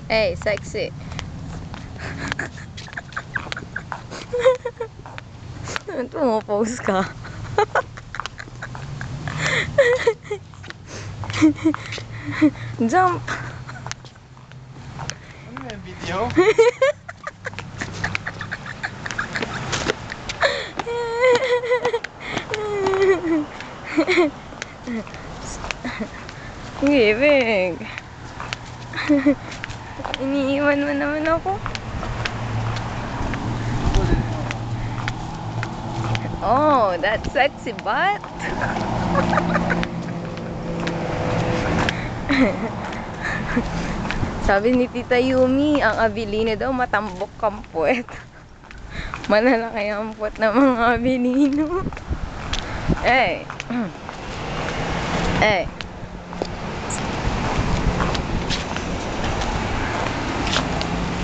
Hey, sexy. Pumapose ka. Jump. Ano yung video? Giving. Iniiwan mo naman ako. Oh, that sexy butt. Sabi ni Tita Yumi, ang Abilino daw matambok kang puwet. Malalaki ang puwet ng mga Abilino. Hey. Hey.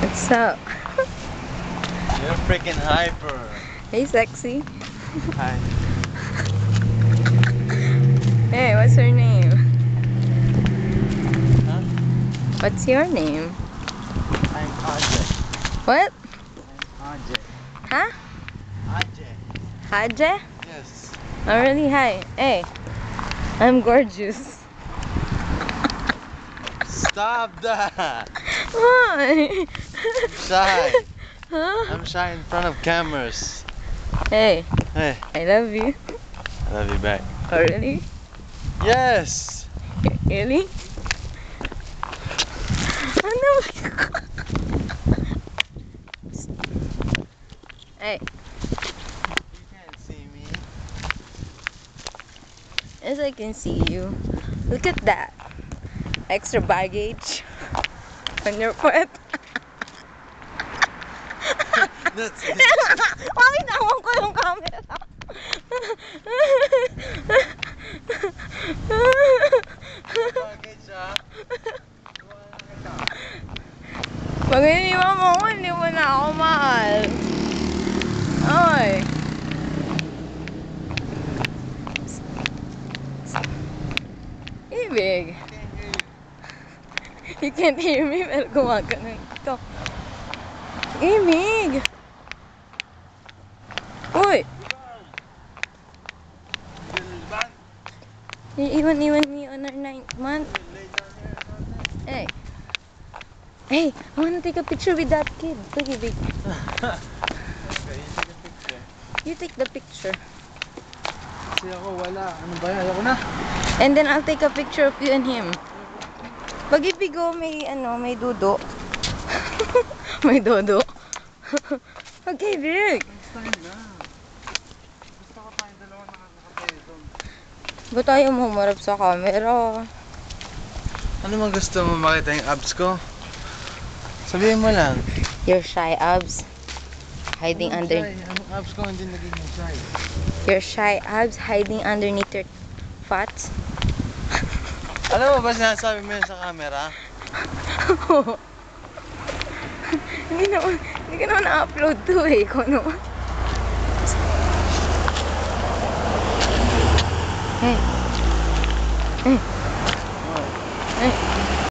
What's up? You're freaking hyper. Hey, sexy. Hi. Hey, what's her name? Huh? What's your name? I'm Ajay. What? I'm Ajay. Huh? Ajay. Haje? Yes. Oh, really? Hi. Hey. I'm gorgeous. Stop that. Why? I'm shy. Huh? I'm shy in front of cameras. Hey, Hey, I love you. I love you back. Oh, really? Yes. Really? Ano? Hey, You can't see me. yes, I can see you. Look at that. Extra baggage on your foot. That's it. Makitawan ko yung camera. Baggage, ah. Pag iniwan mo ko, hindi mo na ako mahal. Oy. Ibig. You can't hear me, pero gumagano ito. Ibig. Uy. Iiwan-iwan me on our 9th month. Hey. Hey, I wanna take a picture with that kid. Look, Ibig. Okay, you take a picture. You take the picture. Kasi ako wala. Ano ba yan? Ako na. And then I'll take a picture of you and him. Pag Ibigo, may may dudo. May dodo. Okay, Big. Next time na. Gusto ko tayong dalawa nakakatayo doon. Ba't tayo humarap sa camera? Ano man gusto mo makita yung abs ko? Sabihin mo lang. Your shy abs. Hiding Anong under... shy? Anong abs ko hindi naging shy? Your shy abs hiding underneath your fat. Alam mo ba sinasabi mo yun sa camera? Hindi ka naman na-upload to eh. Kung ano. Hey. Hey.